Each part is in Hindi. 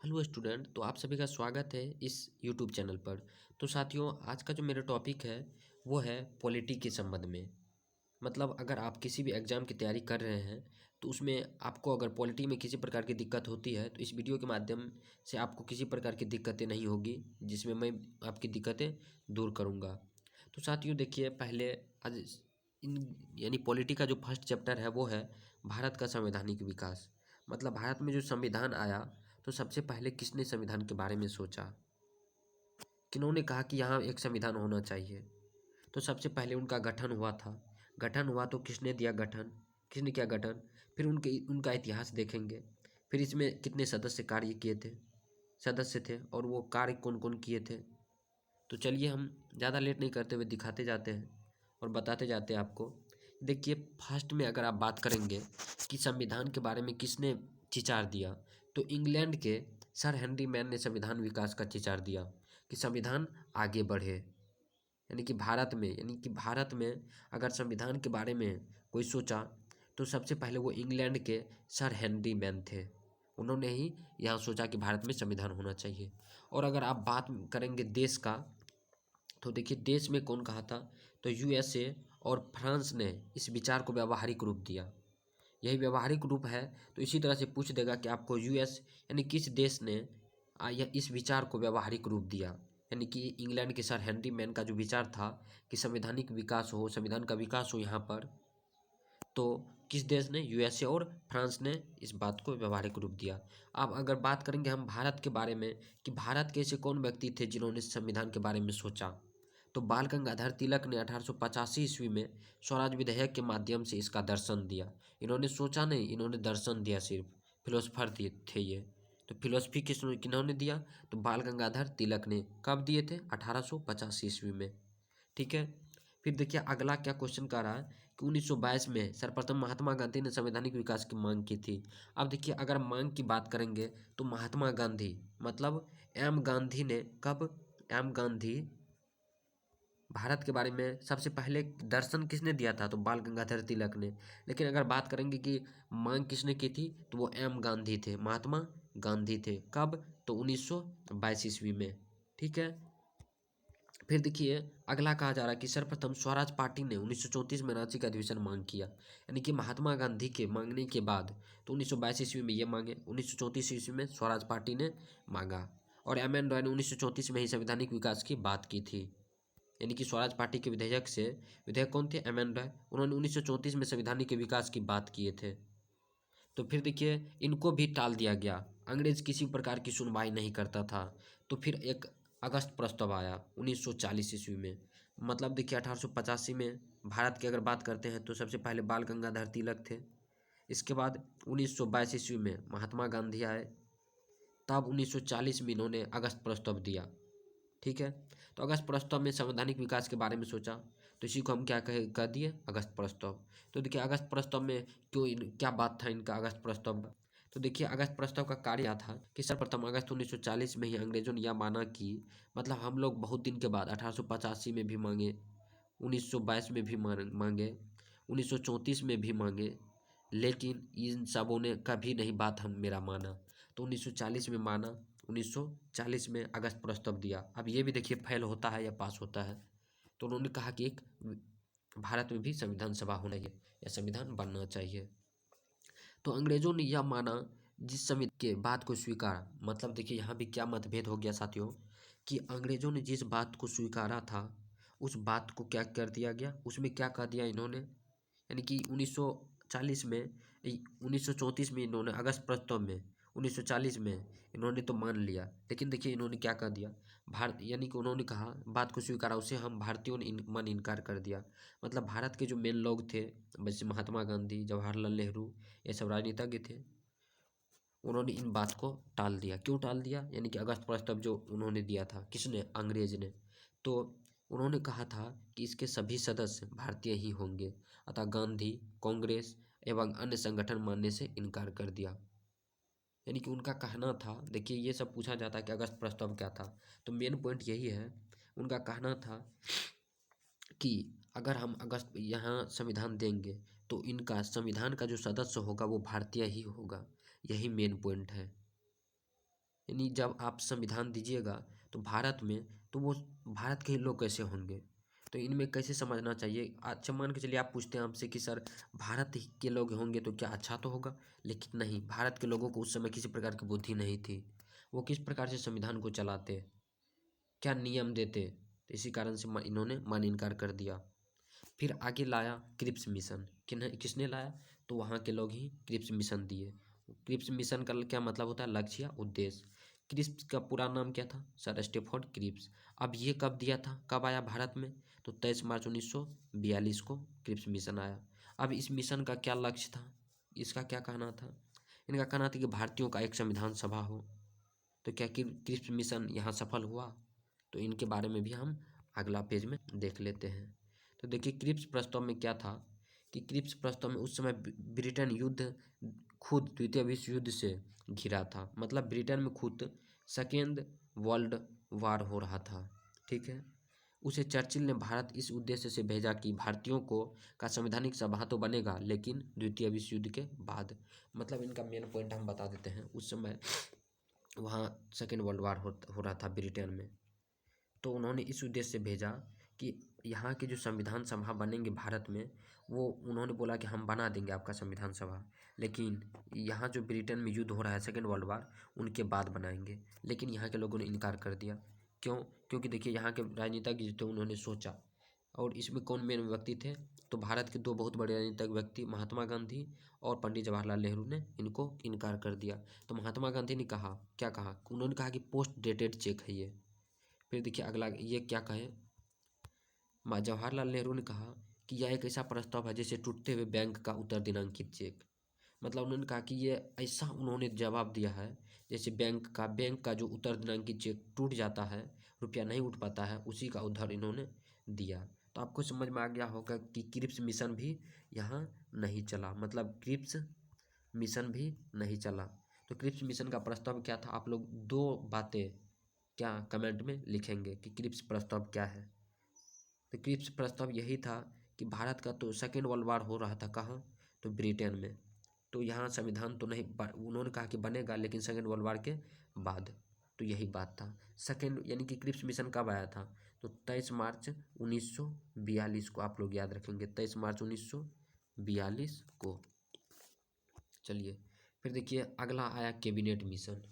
Hello student. तो आप सभी का स्वागत है इस यूट्यूब चैनल पर। तो साथियों, आज का जो मेरा टॉपिक है वो है पॉलिटी के संबंध में। मतलब अगर आप किसी भी एग्ज़ाम की तैयारी कर रहे हैं तो उसमें आपको अगर पॉलिटी में किसी प्रकार की दिक्कत होती है तो इस वीडियो के माध्यम से आपको किसी प्रकार की दिक्कतें नहीं होगी, जिसमें मैं आपकी दिक्कतें दूर करूँगा। तो साथियों देखिए, पहले आज इन यानी पॉलिटी का जो फर्स्ट चैप्टर है वो है भारत का संवैधानिक विकास। मतलब भारत में जो संविधान आया तो सबसे पहले किसने संविधान के बारे में सोचा, किन्होंने कहा कि यहाँ एक संविधान होना चाहिए। तो सबसे पहले उनका गठन हुआ था। गठन हुआ तो किसने दिया गठन, किसने किया गठन, फिर उनका इतिहास देखेंगे। फिर इसमें कितने सदस्य कार्य किए थे, सदस्य थे, और वो कार्य कौन कौन किए थे। तो चलिए हम ज़्यादा लेट नहीं करते हुए दिखाते जाते हैं और बताते जाते हैं आपको। देखिए, फर्स्ट में अगर आप बात करेंगे कि संविधान के बारे में किसने चिचार दिया, तो इंग्लैंड के सर हेनरी मैन ने संविधान विकास का चिचार दिया कि संविधान आगे बढ़े। यानी कि भारत में अगर संविधान के बारे में कोई सोचा तो सबसे पहले वो इंग्लैंड के सर हेनरी मैन थे। उन्होंने ही यहाँ सोचा कि भारत में संविधान होना चाहिए। और अगर आप बात करेंगे देश का, तो देखिए देश में कौन कहा था, तो यूएसए और फ्रांस ने इस विचार को व्यावहारिक रूप दिया। यही व्यावहारिक रूप है। तो इसी तरह से पूछ देगा कि आपको यूएस यानी किस देश ने यह इस विचार को व्यावहारिक रूप दिया। यानी कि इंग्लैंड के सर हेनरी मैन का जो विचार था कि संवैधानिक विकास हो, संविधान का विकास हो यहाँ पर, तो किस देश ने, यूएसए और फ्रांस ने इस बात को व्यावहारिक रूप दिया। अब अगर बात करेंगे हम भारत के बारे में कि भारत के ऐसे कौन व्यक्ति थे जिन्होंने संविधान के बारे में सोचा, तो बाल गंगाधर तिलक ने 1885 ईस्वी में स्वराज विधेयक के माध्यम से इसका दर्शन दिया। इन्होंने सोचा नहीं, इन्होंने दर्शन दिया। सिर्फ फिलोसफर थे ये। तो फिलोसफी किन्होंने दिया, तो बाल गंगाधर तिलक ने। कब दिए थे, 1885 ईस्वी में। ठीक है। फिर देखिए अगला क्या क्वेश्चन कर रहा है कि 1922 में सर्वप्रथम महात्मा गांधी ने संवैधानिक विकास की मांग की थी। अब देखिए अगर मांग की बात करेंगे तो महात्मा गांधी मतलब एम गांधी ने, कब, एम गांधी भारत के बारे में सबसे पहले दर्शन किसने दिया था, तो बाल गंगाधर तिलक ने। लेकिन अगर बात करेंगे कि मांग किसने की थी, तो वो एम गांधी थे, महात्मा गांधी थे। कब, तो 1922 ईस्वी में। ठीक है। फिर देखिए अगला कहा जा रहा है कि सर्वप्रथम स्वराज पार्टी ने 1934 में रांची का अधिवेशन मांग किया। यानी कि महात्मा गांधी के मांगने के बाद तो 1922 ईस्वी में ये मांगे, 1934 ईस्वी में स्वराज पार्टी ने मांगा। और एम एन रॉय ने 1934 में ही संवैधानिक विकास की बात की थी। यानी कि स्वराज पार्टी के विधेयक कौन थे, एम एन रॉय। उन्होंने 1934 में संवैधानिक विकास की बात किए थे। तो फिर देखिए इनको भी टाल दिया गया, अंग्रेज किसी प्रकार की सुनवाई नहीं करता था। तो फिर एक अगस्त प्रस्ताव आया 1940 ईस्वी में। मतलब देखिए 1885 में भारत की अगर बात करते हैं तो सबसे पहले बाल गंगाधर तिलक थे। इसके बाद 1922 ईस्वी में महात्मा गांधी आए। तब 1940 में इन्होंने अगस्त प्रस्ताव दिया। ठीक है। तो अगस्त प्रस्ताव में संवैधानिक विकास के बारे में सोचा, तो इसी को हम क्या कह दिए, अगस्त प्रस्ताव। तो देखिए अगस्त प्रस्ताव में क्या बात था इनका अगस्त प्रस्ताव का। तो देखिए अगस्त प्रस्ताव का कार्य क्या था कि सर्वप्रथम अगस्त 1940 में ही अंग्रेजों ने यह माना कि मतलब हम लोग बहुत दिन के बाद 1885 में भी मांगे, 1922 में भी मांगे, 1934 में भी मांगे, लेकिन इन सबों ने कभी नहीं बात हम मेरा माना। तो 1940 में माना, 1940 में अगस्त प्रस्ताव दिया। अब ये भी देखिए फेल होता है या पास होता है। तो उन्होंने कहा कि एक भारत में भी संविधान सभा होना चाहिए या संविधान बनना चाहिए। तो अंग्रेजों ने यह माना, जिस संविधान के बात को स्वीकारा। मतलब देखिए यहाँ भी क्या मतभेद हो गया साथियों कि अंग्रेजों ने जिस बात को स्वीकारा था उस बात को क्या कर दिया गया, उसमें क्या कह दिया इन्होंने। यानी कि 1940 में, 1934 में इन्होंने अगस्त प्रस्ताव में, 1940 में इन्होंने तो मान लिया, लेकिन देखिए इन्होंने क्या कह दिया, भारत यानी कि उन्होंने कहा बात को स्वीकारा, उसे हम भारतीयों ने मन इनकार कर दिया। मतलब भारत के जो मेन लोग थे, जैसे महात्मा गांधी, जवाहरलाल नेहरू, ये सब राजनीतिज्ञ थे, उन्होंने इन बात को टाल दिया। क्यों टाल दिया, यानी कि अगस्त प्रस्ताव जो उन्होंने दिया था, किसने, अंग्रेज ने। तो उन्होंने कहा था कि इसके सभी सदस्य भारतीय ही होंगे, अतः गांधी, कांग्रेस एवं अन्य संगठन मानने से इनकार कर दिया। यानी कि उनका कहना था, देखिए ये सब पूछा जाता है कि अगस्त प्रस्ताव क्या था, तो मेन पॉइंट यही है। उनका कहना था कि अगर हम अगस्त यहाँ संविधान देंगे तो इनका संविधान का जो सदस्य होगा वो भारतीय ही होगा। यही मेन पॉइंट है। यानी जब आप संविधान दीजिएगा तो भारत में, तो वो भारत के ही लोग कैसे होंगे, तो इनमें कैसे समझना चाहिए। अच्छा मान के चलिए आप पूछते हैं हमसे कि सर भारत के लोग होंगे तो क्या अच्छा तो होगा, लेकिन नहीं, भारत के लोगों को उस समय किसी प्रकार की बुद्धि नहीं थी। वो किस प्रकार से संविधान को चलाते, क्या नियम देते, तो इसी कारण से इन्होंने मान इनकार कर दिया। फिर आगे लाया क्रिप्स मिशन, किसने लाया, तो वहाँ के लोग ही क्रिप्स मिशन दिए। क्रिप्स मिशन का क्या मतलब होता है, लक्ष्य या उद्देश्य। क्रिप्स का पूरा नाम क्या था, सर स्टेफोर्ड क्रिप्स। अब ये कब दिया था, कब आया भारत में, तो 23 मार्च 1942 को क्रिप्स मिशन आया। अब इस मिशन का क्या लक्ष्य था, इसका क्या कहना था, इनका कहना था कि भारतीयों का एक संविधान सभा हो। तो क्या क्रिप्स मिशन यहाँ सफल हुआ, तो इनके बारे में भी हम अगला पेज में देख लेते हैं। तो देखिए क्रिप्स प्रस्ताव में क्या था, कि क्रिप्स प्रस्ताव में उस समय ब्रिटेन युद्ध खुद द्वितीय विश्व युद्ध से घिरा था, मतलब ब्रिटेन में खुद सेकेंड वर्ल्ड वार हो रहा था, ठीक है। उसे चर्चिल ने भारत इस उद्देश्य से भेजा कि भारतीयों को का संवैधानिक सभा तो बनेगा, लेकिन द्वितीय विश्व युद्ध के बाद। मतलब इनका मेन पॉइंट हम बता देते हैं। उस समय वहाँ सेकेंड वर्ल्ड वार हो रहा था ब्रिटेन में, तो उन्होंने इस उद्देश्य से भेजा कि यहाँ के जो संविधान सभा बनेंगे भारत में, वो उन्होंने बोला कि हम बना देंगे आपका संविधान सभा, लेकिन यहाँ जो ब्रिटेन में युद्ध हो रहा है सेकेंड वर्ल्ड वार, उनके बाद बनाएंगे। लेकिन यहाँ के लोगों ने इनकार कर दिया। क्यों, क्योंकि देखिए यहाँ के राजनीतिज्ञ जो थे उन्होंने सोचा, और इसमें कौन मेन व्यक्ति थे, तो भारत के दो बहुत बड़े राजनीतिक व्यक्ति महात्मा गांधी और पंडित जवाहरलाल नेहरू ने इनको इनकार कर दिया। तो महात्मा गांधी ने कहा, क्या कहा, उन्होंने कहा कि पोस्ट डेटेड चेक है ये। फिर देखिए अगला ये क्या कहे, जवाहरलाल नेहरू ने कहा कि यह एक ऐसा प्रस्ताव है जैसे टूटते हुए बैंक का उत्तर दिनांकित चेक। मतलब उन्होंने कहा कि ये ऐसा उन्होंने जवाब दिया है जैसे बैंक का जो उत्तर दिनांकित चेक टूट जाता है, रुपया नहीं उठ पाता है, उसी का उदाहरण इन्होंने दिया। तो आपको समझ में आ गया होगा कि क्रिप्स मिशन भी यहाँ नहीं चला, मतलब क्रिप्स मिशन भी नहीं चला। तो क्रिप्स मिशन का प्रस्ताव क्या था, आप लोग दो बातें क्या कमेंट में लिखेंगे कि क्रिप्स प्रस्ताव क्या है। तो क्रिप्स प्रस्ताव यही था कि भारत का तो सेकेंड वर्ल्ड वार हो रहा था कहाँ, तो ब्रिटेन में, तो यहाँ संविधान तो नहीं, उन्होंने कहा कि बनेगा लेकिन सेकेंड वर्ल्ड वार के बाद। तो यही बात था। सेकेंड यानी कि क्रिप्स मिशन कब आया था, तो 23 मार्च 1942 को, आप लोग याद रखेंगे 23 मार्च 1942 को। चलिए फिर देखिए अगला आया कैबिनेट मिशन।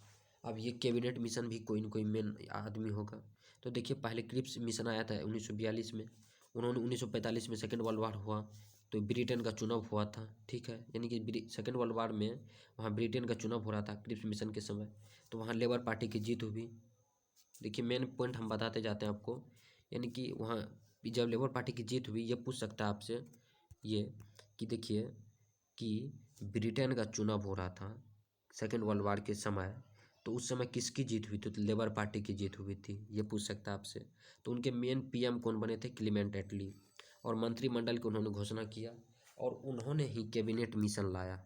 अब ये कैबिनेट मिशन भी कोई न कोई मेन आदमी होगा। तो देखिए पहले क्रिप्स मिशन आया था 1942 में, उन्होंने 1945 में सेकेंड वर्ल्ड वार हुआ तो ब्रिटेन का चुनाव हुआ था, ठीक है। यानी कि सेकेंड वर्ल्ड वार में वहाँ ब्रिटेन का चुनाव हो रहा था क्रिप्स मिशन के समय, तो वहाँ लेबर पार्टी की जीत हुई। देखिए मेन पॉइंट हम बताते जाते हैं आपको, यानी कि वहाँ जब लेबर पार्टी की जीत हुई, ये पूछ सकता है आपसे ये कि देखिए कि ब्रिटेन का चुनाव हो रहा था सेकेंड वर्ल्ड वार के समय, तो उस समय किसकी जीत हुई थी, तो लेबर पार्टी की जीत हुई थी, ये पूछ सकता है आपसे। तो उनके मेन पीएम कौन बने थे, क्लीमेंट एटली, और मंत्रिमंडल की उन्होंने घोषणा किया और उन्होंने ही कैबिनेट मिशन लाया।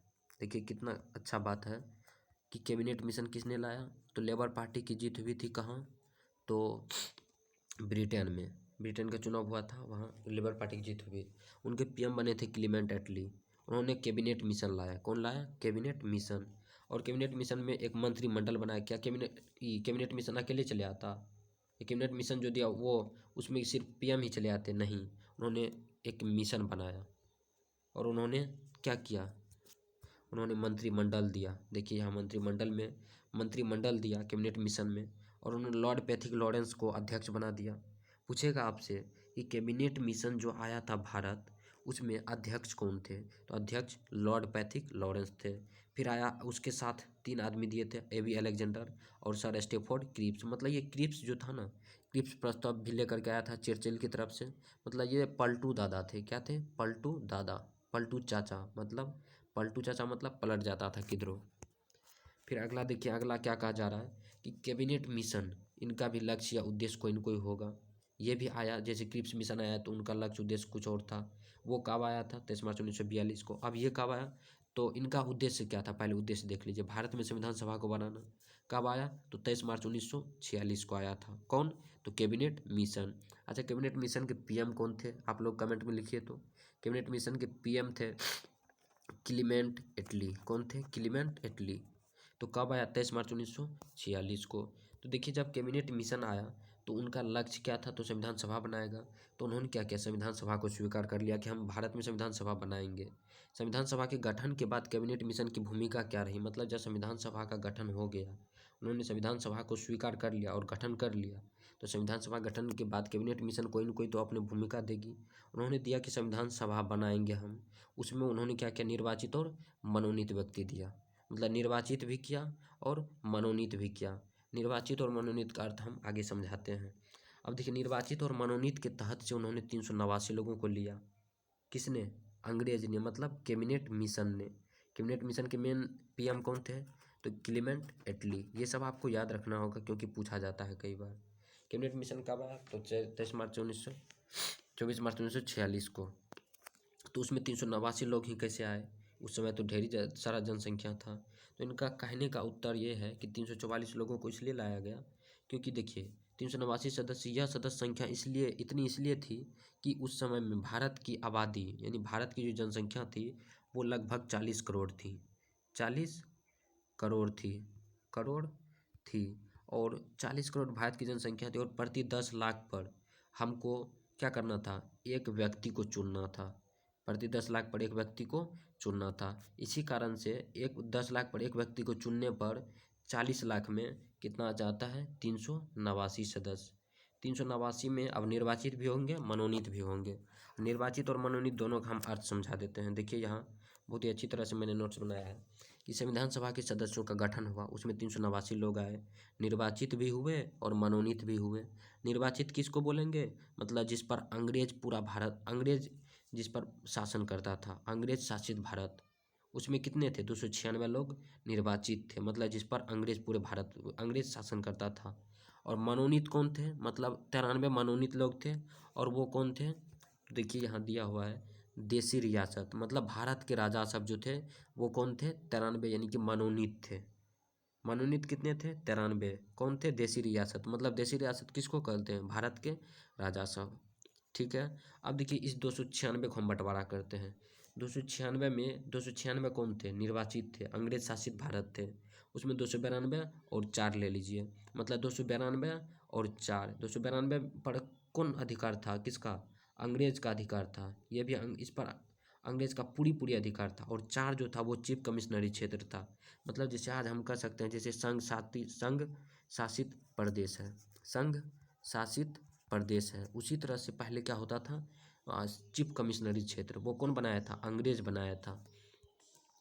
देखिए कितना अच्छा बात है कि कैबिनेट मिशन किसने लाया, तो लेबर पार्टी की जीत हुई थी कहाँ, तो ब्रिटेन में, ब्रिटेन का चुनाव हुआ था, वहाँ लेबर पार्टी की जीत हुई। उनके पीएम बने थे क्लीमेंट एटली, उन्होंने कैबिनेट मिशन लाया। कौन लाया, कैबिनेट मिशन। और कैबिनेट मिशन में एक मंत्रिमंडल बनाया। क्या कैबिनेट मिशन अकेले चले आता, ये कैबिनेट मिशन जो दिया वो उसमें सिर्फ पीएम ही चले आते नहीं, उन्होंने एक मिशन बनाया और उन्होंने क्या किया, उन्होंने मंत्रिमंडल दिया। देखिए यहाँ मंत्रिमंडल दिया कैबिनेट मिशन में, और उन्होंने लॉर्ड पैथिक लॉरेंस को अध्यक्ष बना दिया। पूछेगा आपसे कि कैबिनेट मिशन जो आया था भारत, उसमें अध्यक्ष कौन थे, तो अध्यक्ष लॉर्ड पैथिक लॉरेंस थे। फिर आया उसके साथ 3 आदमी दिए थे, एबी अलेक्जेंडर और सर स्टेफोर्ड क्रिप्स। मतलब ये क्रिप्स जो था ना, क्रिप्स प्रस्ताव भी लेकर के आया था चर्चिल की तरफ से। मतलब ये पलटू दादा थे, क्या थे, पलटू दादा, पलटू चाचा, मतलब पलटू चाचा मतलब पलट जाता था किधरों। फिर अगला देखिए अगला क्या कहा जा रहा है कि कैबिनेट मिशन, इनका भी लक्ष्य या उद्देश्य कोई न कोई होगा। ये भी आया, जैसे क्रिप्स मिशन आया तो उनका लक्ष्य उद्देश्य कुछ और था। वो कब आया था, 23 मार्च 1942 को। अब ये कब आया, तो इनका उद्देश्य क्या था, पहले उद्देश्य देख लीजिए, भारत में संविधान सभा को बनाना। कब आया, तो 23 मार्च 1946 को आया था। कौन, तो कैबिनेट मिशन। अच्छा कैबिनेट मिशन के पीएम कौन थे, आप लोग कमेंट में लिखिए। तो कैबिनेट मिशन के पीएम थे क्लीमेंट एटली। कौन थे, क्लीमेंट एटली। तो कब आया? 23 मार्च 1946 को। तो देखिए जब कैबिनेट मिशन आया तो उनका लक्ष्य क्या था? तो संविधान सभा बनाएगा। तो उन्होंने क्या किया? संविधान सभा को स्वीकार कर लिया कि हम भारत में संविधान सभा बनाएंगे। संविधान सभा के गठन के बाद कैबिनेट मिशन की भूमिका क्या रही? मतलब जब संविधान सभा का गठन हो गया, उन्होंने संविधान सभा को स्वीकार कर लिया और गठन कर लिया, तो संविधान सभा गठन के बाद कैबिनेट मिशन कोई न कोई तो अपनी भूमिका देगी। उन्होंने दिया कि संविधान सभा बनाएंगे हम। उसमें उन्होंने क्या किया? निर्वाचित और मनोनीत व्यक्ति दिया। मतलब निर्वाचित भी किया और मनोनीत भी किया। निर्वाचित और मनोनीत का अर्थ हम आगे समझाते हैं। अब देखिए निर्वाचित और मनोनीत के तहत से उन्होंने 389 लोगों को लिया। किसने? अंग्रेज ने, मतलब कैबिनेट मिशन ने। कैबिनेट मिशन के मेन पीएम कौन थे? तो क्लीमेंट एटली। ये सब आपको याद रखना होगा क्योंकि पूछा जाता है कई बार। कैबिनेट मिशन कब आया? तो 24 मार्च 1946 को। तो उसमें 389 लोग ही कैसे आए? उस समय तो ढेरी सारा जनसंख्या था। तो इनका कहने का उत्तर ये है कि 344 लोगों को इसलिए लाया गया क्योंकि देखिए 389 सदस्य, यह सदस्य संख्या इसलिए थी कि उस समय में भारत की आबादी यानी भारत की जो जनसंख्या थी वो लगभग 40 करोड़ थी। 40 करोड़ थी और 40 करोड़ भारत की जनसंख्या थी और प्रति 10 लाख पर हमको क्या करना था? एक व्यक्ति को चुनना था। प्रति 10 लाख पर एक व्यक्ति को चुनना था। इसी कारण से 10 लाख पर एक व्यक्ति को चुनने पर 40 लाख में कितना आ जाता है? 389 सदस्य। 389 में अब निर्वाचित भी होंगे, मनोनीत भी होंगे। निर्वाचित और मनोनीत दोनों का हम अर्थ समझा देते हैं। देखिए यहाँ बहुत ही अच्छी तरह से मैंने नोट्स बनाया है कि संविधान सभा के सदस्यों का गठन हुआ, उसमें 389 लोग आए, निर्वाचित भी हुए और मनोनीत भी हुए। निर्वाचित किसको बोलेंगे? मतलब जिस पर अंग्रेज जिस पर शासन करता था, अंग्रेज शासित भारत, उसमें कितने थे? 296 लोग निर्वाचित थे, मतलब जिस पर अंग्रेज शासन करता था। और मनोनीत कौन थे? मतलब 93 मनोनीत लोग थे। और वो कौन थे? देखिए यहाँ दिया हुआ है, देसी रियासत, मतलब भारत के राजा सब जो थे वो कौन थे? 93 यानी कि मनोनीत थे। मनोनीत कितने थे? 93। कौन थे? देसी रियासत। मतलब देसी रियासत किसको कहते हैं? भारत के राजा सब। ठीक है। अब देखिए इस 296 को हम बंटवारा करते हैं। 296 कौन थे? निर्वाचित थे, अंग्रेज शासित भारत थे। उसमें 292 और 4 ले लीजिए, मतलब 292 और 4। 292 पर कौन अधिकार था? किसका? अंग्रेज का अधिकार था। ये भी इस पर अंग्रेज का पूरी अधिकार था। और 4 जो था वो चीफ कमिश्नरी क्षेत्र था। मतलब जैसे आज हम कह सकते हैं जैसे संघ शासित प्रदेश है, संघ शासित प्रदेश है, उसी तरह से पहले क्या होता था? चीफ कमिश्नरी क्षेत्र। वो कौन बनाया था? अंग्रेज बनाया था।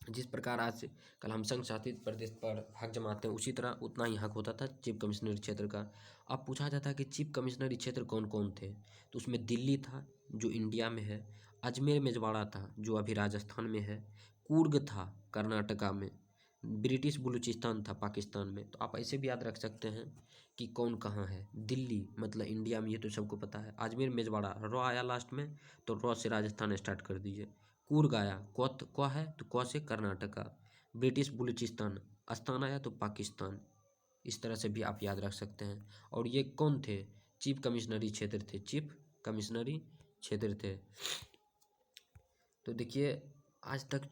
जिस प्रकार आज कल हम संघ शासित प्रदेश पर हक जमाते हैं उसी तरह उतना ही हक होता था चीफ कमिश्नरी क्षेत्र का। अब पूछा जाता है कि चीफ कमिश्नरी क्षेत्र कौन कौन थे? तो उसमें दिल्ली था जो इंडिया में है, अजमेर मेजबाड़ा था जो अभी राजस्थान में है, कूर्ग था कर्नाटका में, ब्रिटिश बलूचिस्तान था पाकिस्तान में। तो आप ऐसे भी याद रख सकते हैं कि कौन कहाँ है। दिल्ली मतलब इंडिया में, ये तो सबको पता है। अजमेर मेजबाड़ा, रॉ आया लास्ट में तो रॉ से राजस्थान स्टार्ट कर दीजिए। कूर्ग आया, क्वा है तो क्वा से कर्नाटका। ब्रिटिश बलूचिस्तान, अस्तान आया तो पाकिस्तान। इस तरह से भी आप याद रख सकते हैं। और ये कौन थे? चीफ कमिश्नरी क्षेत्र थे, चीफ कमिश्नरी क्षेत्र थे। तो देखिए आज तक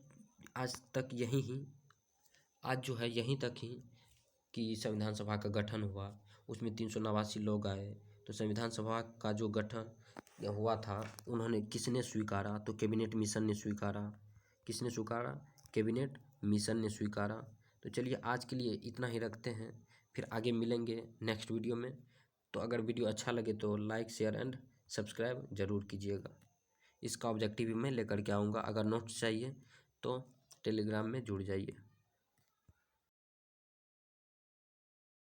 आज जो है यहीं तक ही कि संविधान सभा का गठन हुआ, उसमें 389 लोग आए। तो संविधान सभा का जो गठन हुआ था उन्होंने किसने स्वीकारा? तो कैबिनेट मिशन ने स्वीकारा। किसने स्वीकारा? कैबिनेट मिशन ने स्वीकारा। तो चलिए आज के लिए इतना ही रखते हैं, फिर आगे मिलेंगे नेक्स्ट वीडियो में। तो अगर वीडियो अच्छा लगे तो लाइक शेयर एंड सब्सक्राइब ज़रूर कीजिएगा। इसका ऑब्जेक्टिव भी मैं लेकर के आऊँगा। अगर नोट्स चाहिए तो टेलीग्राम में जुड़ जाइए।